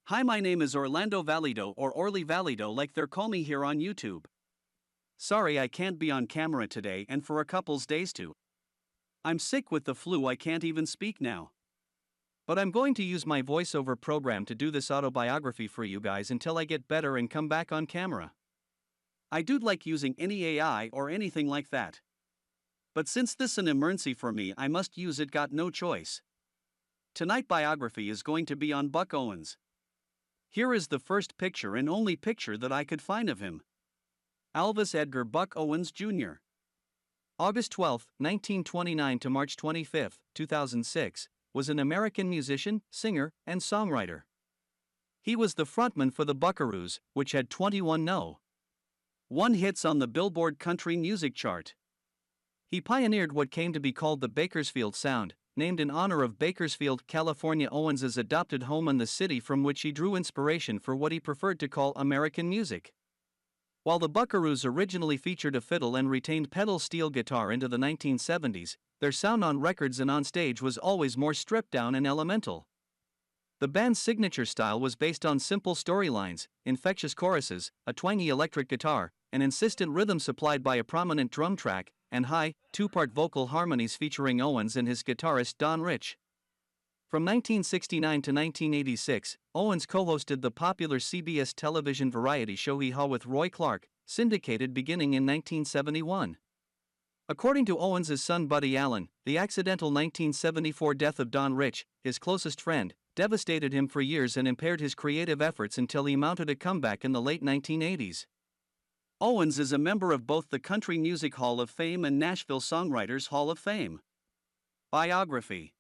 Hi, my name is Orlando Valido or Orly Valido like they're call me here on YouTube. Sorry I can't be on camera today and for a couple's days too. I'm sick with the flu, I can't even speak now. But I'm going to use my voiceover program to do this autobiography for you guys until I get better and come back on camera. I do like using any AI or anything like that. But since this an emergency for me, I must use it, got no choice. Tonight biography is going to be on Buck Owens. Here is the first picture and only picture that I could find of him. Alvis Edgar Buck Owens Jr. August 12, 1929 to March 25, 2006, was an American musician, singer, and songwriter. He was the frontman for the Buckaroos, which had 21 No. 1 hits on the Billboard Country Music Chart. He pioneered what came to be called the Bakersfield Sound, named in honor of Bakersfield, California, Owens's adopted home and the city from which he drew inspiration for what he preferred to call American music. While the Buckaroos originally featured a fiddle and retained pedal steel guitar into the 1970s, their sound on records and on stage was always more stripped down and elemental. The band's signature style was based on simple storylines, infectious choruses, a twangy electric guitar, an insistent rhythm supplied by a prominent drum track, and high, two-part vocal harmonies featuring Owens and his guitarist Don Rich. From 1969 to 1986, Owens co-hosted the popular CBS television variety show Hee Haw with Roy Clark, syndicated beginning in 1971. According to Owens's son Buddy Allen, the accidental 1974 death of Don Rich, his closest friend, devastated him for years and impaired his creative efforts until he mounted a comeback in the late 1980s. Owens is a member of both the Country Music Hall of Fame and Nashville Songwriters Hall of Fame. Biography.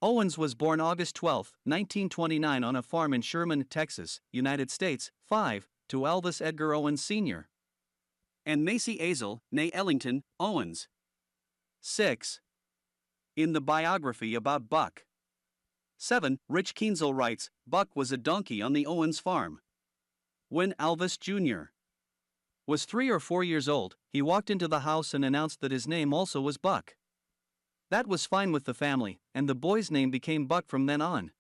Owens was born August 12, 1929 on a farm in Sherman, Texas, United States, 5, to Alvis Edgar Owens Sr. and Macy Azel, née Ellington, Owens. 6. In the biography about Buck. 7. Rich Kienzle writes, Buck was a donkey on the Owens farm. When Alvis Jr. was 3 or 4 years old, he walked into the house and announced that his name also was Buck. That was fine with the family, and the boy's name became Buck from then on.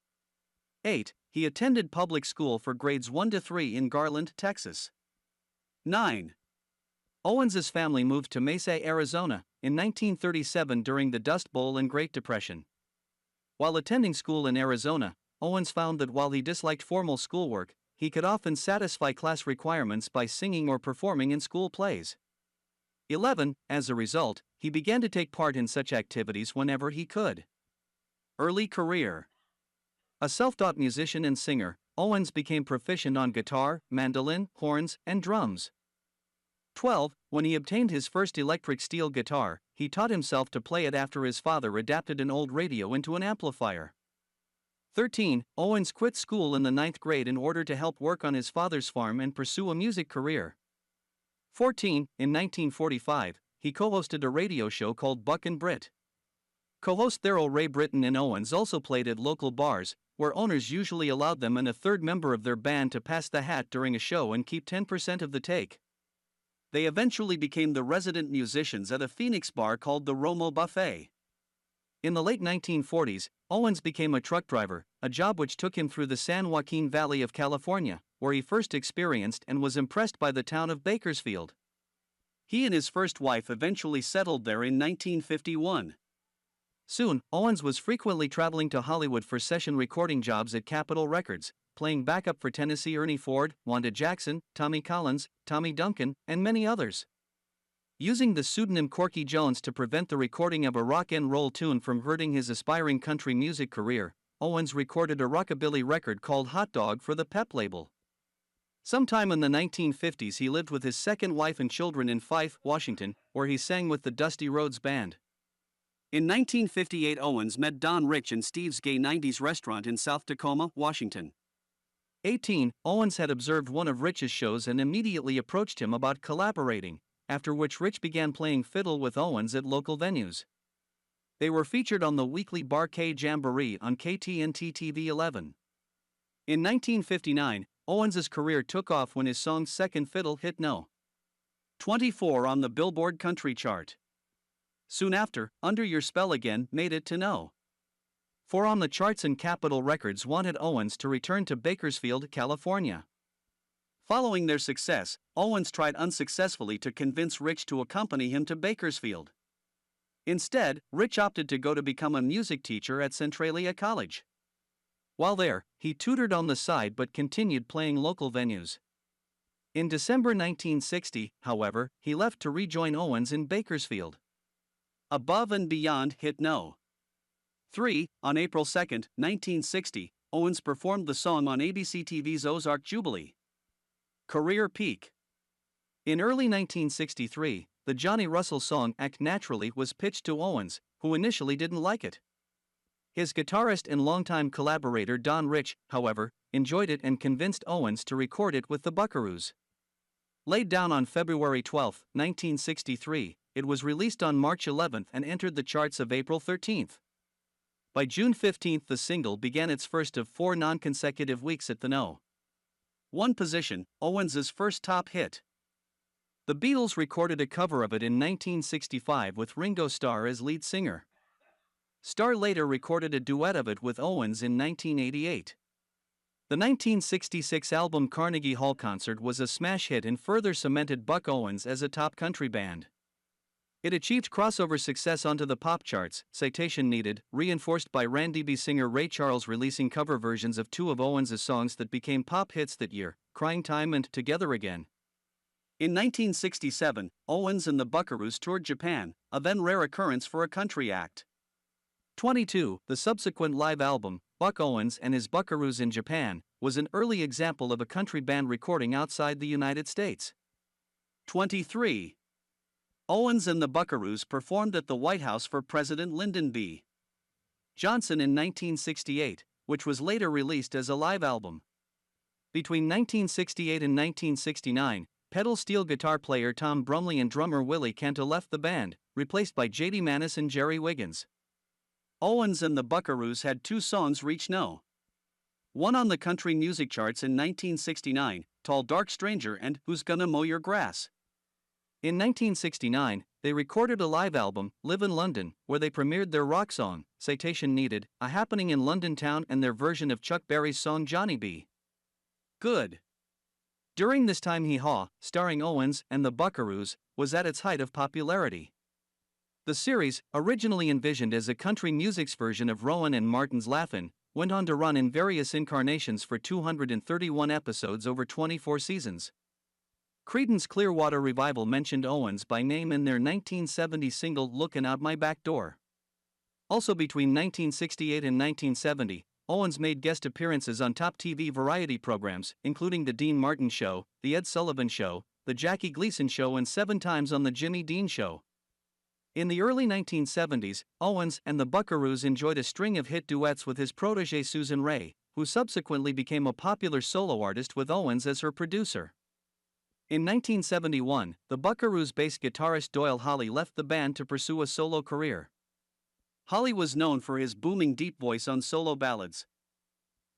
8. He attended public school for grades 1 to 3 in Garland, Texas. 9. Owens's family moved to Mesa, Arizona, in 1937 during the Dust Bowl and Great Depression. While attending school in Arizona, Owens found that while he disliked formal schoolwork, he could often satisfy class requirements by singing or performing in school plays. 11. As a result, he began to take part in such activities whenever he could. Early career. A self-taught musician and singer, Owens became proficient on guitar, mandolin, horns, and drums. 12. When he obtained his first electric steel guitar, he taught himself to play it after his father adapted an old radio into an amplifier. 13. Owens quit school in the 9th grade in order to help work on his father's farm and pursue a music career. 14. In 1945, he co-hosted a radio show called Buck and Brit. Co-host Thurl Ray Britton and Owens also played at local bars, where owners usually allowed them and a third member of their band to pass the hat during a show and keep 10% of the take. They eventually became the resident musicians at a Phoenix bar called the Romo Buffet. In the late 1940s, Owens became a truck driver, a job which took him through the San Joaquin Valley of California, where he first experienced and was impressed by the town of Bakersfield. He and his first wife eventually settled there in 1951. Soon, Owens was frequently traveling to Hollywood for session recording jobs at Capitol Records, playing backup for Tennessee Ernie Ford, Wanda Jackson, Tommy Collins, Tommy Duncan, and many others. Using the pseudonym Corky Jones to prevent the recording of a rock and roll tune from hurting his aspiring country music career, Owens recorded a rockabilly record called Hot Dog for the Pep label. Sometime in the 1950s he lived with his second wife and children in Fife, Washington, where he sang with the Dusty Rhodes Band. In 1958 Owens met Don Rich in Steve's Gay 90s restaurant in South Tacoma, Washington. 18. Owens had observed one of Rich's shows and immediately approached him about collaborating, after which Rich began playing fiddle with Owens at local venues. They were featured on the weekly Bar K Jamboree on KTNT TV 11. In 1959, Owens's career took off when his song's second fiddle hit No. 24 on the Billboard Country chart. Soon after, Under Your Spell Again made it to No. For on the charts and Capitol Records wanted Owens to return to Bakersfield, California. Following their success, Owens tried unsuccessfully to convince Rich to accompany him to Bakersfield. Instead, Rich opted to go to become a music teacher at Centralia College. While there, he tutored on the side but continued playing local venues. In December 1960, however, he left to rejoin Owens in Bakersfield. Above and Beyond hit No. 3. On April 2, 1960, Owens performed the song on ABC TV's Ozark Jubilee. Career peak. In early 1963, the Johnny Russell song Act Naturally was pitched to Owens, who initially didn't like it. His guitarist and longtime collaborator Don Rich, however, enjoyed it and convinced Owens to record it with the Buckaroos. Laid down on February 12, 1963, it was released on March 11 and entered the charts of April 13. By June 15, the single began its first of 4 non-consecutive weeks at the No. 1 position, Owens' first top hit. The Beatles recorded a cover of it in 1965 with Ringo Starr as lead singer. Starr later recorded a duet of it with Owens in 1988. The 1966 album Carnegie Hall Concert was a smash hit and further cemented Buck Owens as a top country band. It achieved crossover success onto the pop charts, citation needed, reinforced by Randy B. singer Ray Charles releasing cover versions of 2 of Owens' songs that became pop hits that year, Crying Time and Together Again. In 1967, Owens and the Buckaroos toured Japan, a then rare occurrence for a country act. 22. The subsequent live album, Buck Owens and His Buckaroos in Japan, was an early example of a country band recording outside the United States. 23. Owens and the Buckaroos performed at the White House for President Lyndon B. Johnson in 1968, which was later released as a live album. Between 1968 and 1969, pedal steel guitar player Tom Brumley and drummer Willie Kenta left the band, replaced by J.D. Manis and Jerry Wiggins. Owens and the Buckaroos had 2 songs reach No. 1 on the country music charts in 1969, Tall Dark Stranger and Who's Gonna Mow Your Grass. In 1969, they recorded a live album, Live in London, where they premiered their rock song, citation needed, a happening in London town and their version of Chuck Berry's song Johnny B. Good. During this time Hee Haw, starring Owens and the Buckaroos, was at its height of popularity. The series, originally envisioned as a country music's version of Rowan and Martin's Laugh-In, went on to run in various incarnations for 231 episodes over 24 seasons. Creedence Clearwater Revival mentioned Owens by name in their 1970 single Lookin' Out My Back Door. Also between 1968 and 1970, Owens made guest appearances on top TV variety programs, including The Dean Martin Show, The Ed Sullivan Show, The Jackie Gleason Show and 7 times on The Jimmy Dean Show. In the early 1970s, Owens and the Buckaroos enjoyed a string of hit duets with his protégée Susan Rae, who subsequently became a popular solo artist with Owens as her producer. In 1971, the Buckaroos bass guitarist Doyle Holly left the band to pursue a solo career. Holly was known for his booming deep voice on solo ballads.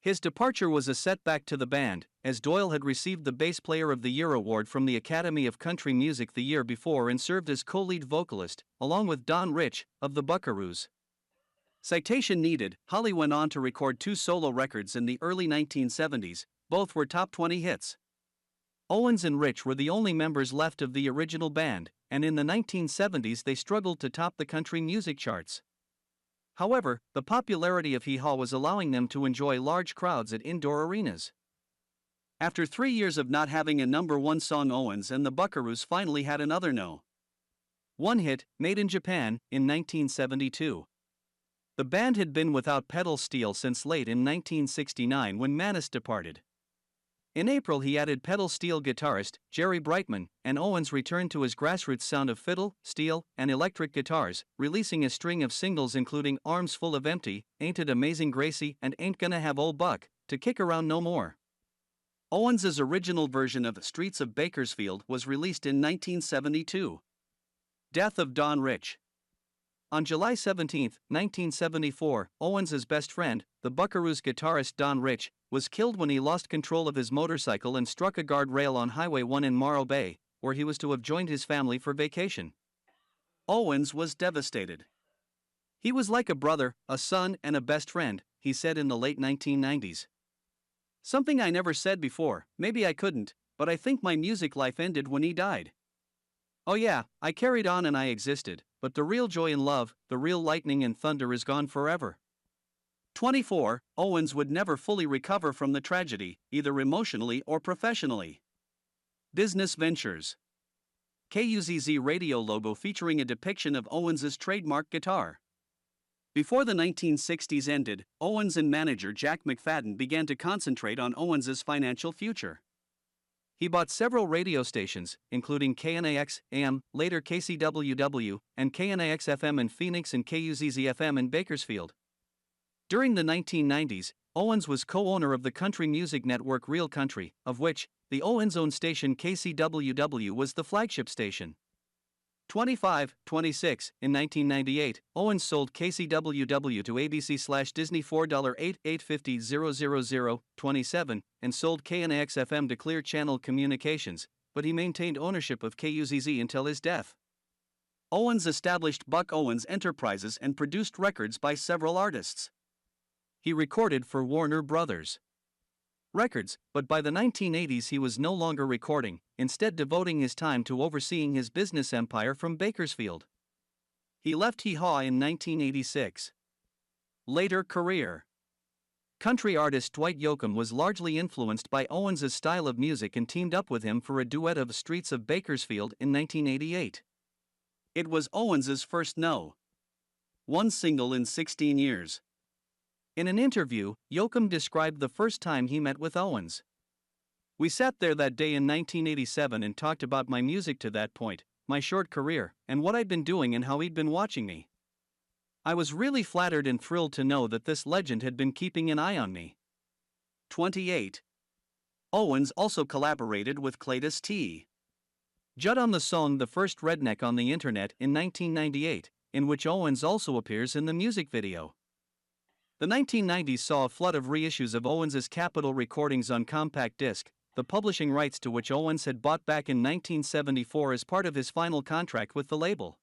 His departure was a setback to the band, as Doyle had received the Bass Player of the Year award from the Academy of Country Music the year before and served as co-lead vocalist, along with Don Rich, of the Buckaroos. Citation needed, Holly went on to record 2 solo records in the early 1970s, both were top 20 hits. Owens and Rich were the only members left of the original band, and in the 1970s they struggled to top the country music charts. However, the popularity of Hee Haw was allowing them to enjoy large crowds at indoor arenas. After 3 years of not having a number 1 song, Owens and the Buckaroos finally had another No. 1 hit, Made in Japan, in 1972. The band had been without pedal steel since late in 1969 when Manis departed. In April he added pedal steel guitarist Jerry Brightman, and Owens returned to his grassroots sound of fiddle, steel, and electric guitars, releasing a string of singles including Arms Full of Empty, Ain't It Amazing Gracie, and Ain't Gonna Have Old Buck, to Kick Around No More. Owens' original version of Streets of Bakersfield was released in 1972. Death of Don Rich. On July 17, 1974, Owens' best friend, the Buckaroos guitarist Don Rich, was killed when he lost control of his motorcycle and struck a guardrail on Highway 1 in Morro Bay, where he was to have joined his family for vacation. Owens was devastated. He was like a brother, a son, and a best friend, he said in the late 1990s. Something I never said before, maybe I couldn't, but I think my music life ended when he died. Oh yeah, I carried on and I existed, but the real joy and love, the real lightning and thunder is gone forever. 24. Owens would never fully recover from the tragedy, either emotionally or professionally. Business ventures. KUZZ radio logo featuring a depiction of Owens's trademark guitar. Before the 1960s ended, Owens and manager Jack McFadden began to concentrate on Owens's financial future. He bought several radio stations, including KNAX AM, later KCWW, and KNAX FM in Phoenix and KUZZ FM in Bakersfield. During the 1990s, Owens was co-owner of the country music network Real Country, of which the Owens-owned station KCWW was the flagship station. 26. In 1998, Owens sold KCWW to ABC/Disney $4.8850,000, 27, and sold KNAX-FM to Clear Channel Communications, but he maintained ownership of KUZZ until his death. Owens established Buck Owens Enterprises and produced records by several artists. He recorded for Warner Brothers Records, but by the 1980s he was no longer recording, instead devoting his time to overseeing his business empire from Bakersfield. He left Hee Haw in 1986. Later career. Country artist Dwight Yoakam was largely influenced by Owens's style of music and teamed up with him for a duet of Streets of Bakersfield in 1988. It was Owens's first No. 1 single in 16 years. In an interview, Yoakam described the first time he met with Owens. We sat there that day in 1987 and talked about my music to that point, my short career, and what I'd been doing and how he'd been watching me. I was really flattered and thrilled to know that this legend had been keeping an eye on me. 28. Owens also collaborated with Cletus T. Judd on the song The First Redneck on the Internet in 1998, in which Owens also appears in the music video. The 1990s saw a flood of reissues of Owens's Capitol recordings on compact disc, the publishing rights to which Owens had bought back in 1974 as part of his final contract with the label.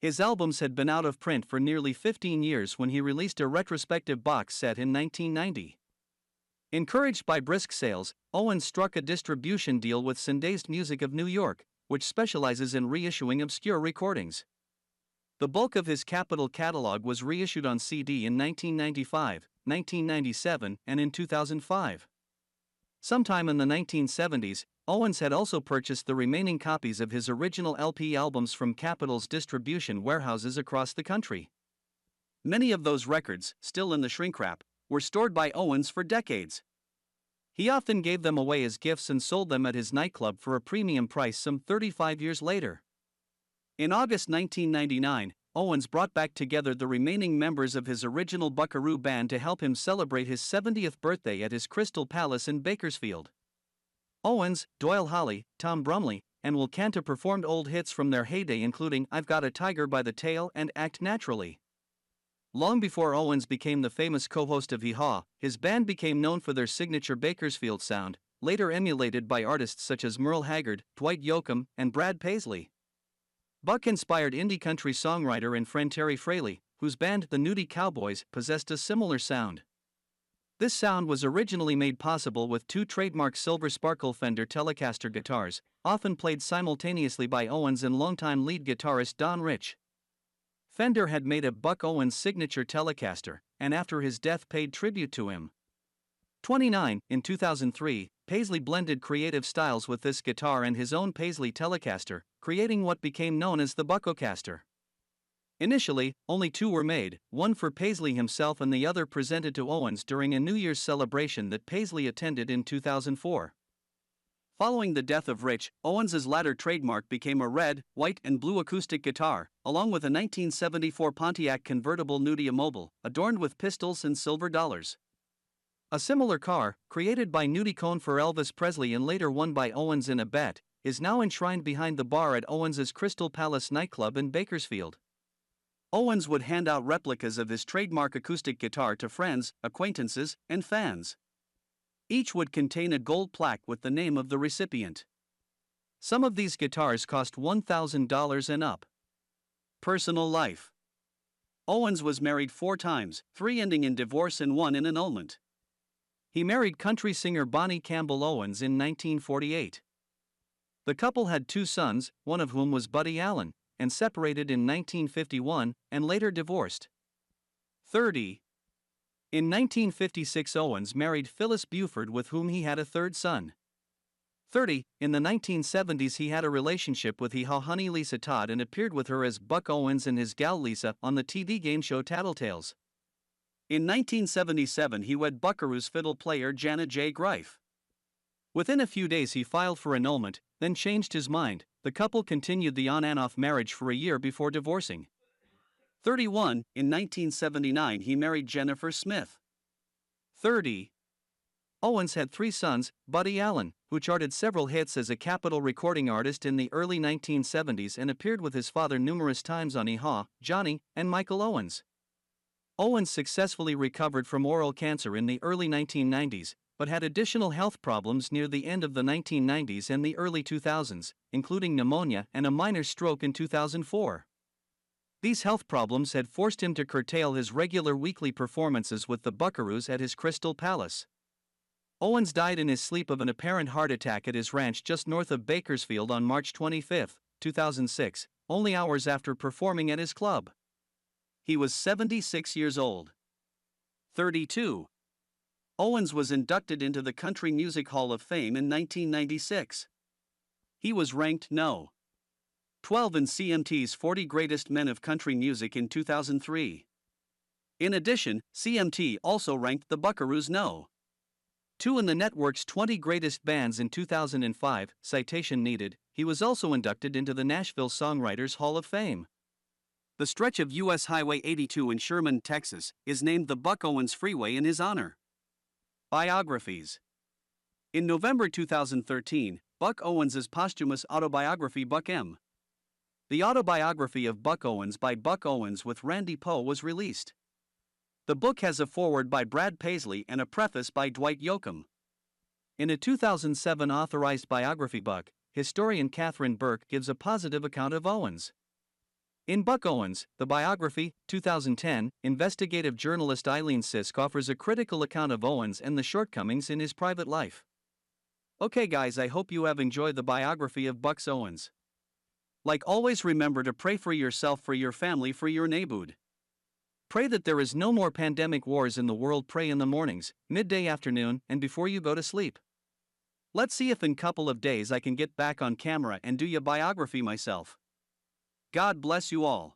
His albums had been out of print for nearly 15 years when he released a retrospective box set in 1990. Encouraged by brisk sales, Owens struck a distribution deal with Sundazed Music of New York, which specializes in reissuing obscure recordings. The bulk of his Capitol catalog was reissued on CD in 1995, 1997, and in 2005. Sometime in the 1970s, Owens had also purchased the remaining copies of his original LP albums from Capitol's distribution warehouses across the country. Many of those records, still in the shrink-wrap, were stored by Owens for decades. He often gave them away as gifts and sold them at his nightclub for a premium price some 35 years later. In August 1999, Owens brought back together the remaining members of his original Buckaroo band to help him celebrate his 70th birthday at his Crystal Palace in Bakersfield. Owens, Doyle Holly, Tom Brumley, and Will Cantor performed old hits from their heyday including I've Got a Tiger by the Tail and Act Naturally. Long before Owens became the famous co-host of Hee Haw, his band became known for their signature Bakersfield sound, later emulated by artists such as Merle Haggard, Dwight Yoakam, and Brad Paisley. Buck inspired indie country songwriter and friend Terry Fraley, whose band The Nudie Cowboys possessed a similar sound. This sound was originally made possible with two trademark Silver Sparkle Fender Telecaster guitars, often played simultaneously by Owens and longtime lead guitarist Don Rich. Fender had made a Buck Owens signature Telecaster, and after his death paid tribute to him. 29. In 2003, Paisley blended creative styles with this guitar and his own Paisley Telecaster, creating what became known as the Buckocaster. Initially, only two were made, one for Paisley himself and the other presented to Owens during a New Year's celebration that Paisley attended in 2004. Following the death of Rich, Owens's latter trademark became a red, white, and blue acoustic guitar, along with a 1974 Pontiac convertible Nudie Mobile, adorned with pistols and silver dollars. A similar car, created by Nudie Cone for Elvis Presley and later won by Owens in a bet, is now enshrined behind the bar at Owens's Crystal Palace nightclub in Bakersfield. Owens would hand out replicas of his trademark acoustic guitar to friends, acquaintances, and fans. Each would contain a gold plaque with the name of the recipient. Some of these guitars cost $1,000 and up. Personal life. Owens was married 4 times, 3 ending in divorce and 1 in annulment. He married country singer Bonnie Campbell Owens in 1948. The couple had 2 sons, one of whom was Buddy Allen, and separated in 1951 and later divorced. 30. In 1956, Owens married Phyllis Buford, with whom he had a 3rd son. 30. In the 1970s, he had a relationship with Hee Haw honey Lisa Todd and appeared with her as Buck Owens and his gal Lisa on the TV game show Tattletales. In 1977, he wed Buckaroo's fiddle player Janet J. Greif. Within a few days, he filed for annulment, then changed his mind. The couple continued the on and off marriage for a year before divorcing. 31. In 1979, he married Jennifer Smith. 30. Owens had 3 sons, Buddy Allen, who charted several hits as a Capitol recording artist in the early 1970s and appeared with his father numerous times on Hee Haw, Johnny, and Michael Owens. Owens successfully recovered from oral cancer in the early 1990s, but had additional health problems near the end of the 1990s and the early 2000s, including pneumonia and a minor stroke in 2004. These health problems had forced him to curtail his regular weekly performances with the Buckaroos at his Crystal Palace. Owens died in his sleep of an apparent heart attack at his ranch just north of Bakersfield on March 25, 2006, only hours after performing at his club. He was 76 years old. 32. Owens was inducted into the Country Music Hall of Fame in 1996. He was ranked No. 12 in CMT's 40 Greatest Men of Country Music in 2003. In addition, CMT also ranked the Buckaroos No. 2 in the network's 20 Greatest Bands in 2005, citation needed. He was also inducted into the Nashville Songwriters Hall of Fame. The stretch of U.S. Highway 82 in Sherman, Texas, is named the Buck Owens Freeway in his honor. Biographies. In November 2013, Buck Owens' posthumous autobiography Buck M. The autobiography of Buck Owens by Buck Owens with Randy Poe was released. The book has a foreword by Brad Paisley and a preface by Dwight Yoakam. In a 2007 authorized biography, Buck historian Catherine Burke gives a positive account of Owens. In Buck Owens, the biography, 2010, investigative journalist Eileen Sisk offers a critical account of Owens and the shortcomings in his private life. Okay guys, I hope you have enjoyed the biography of Buck Owens. Like always, remember to pray for yourself, for your family, for your neighborhood. Pray that there is no more pandemic wars in the world. Pray in the mornings, midday, afternoon, and before you go to sleep. Let's see if in couple of days I can get back on camera and do your biography myself. God bless you all.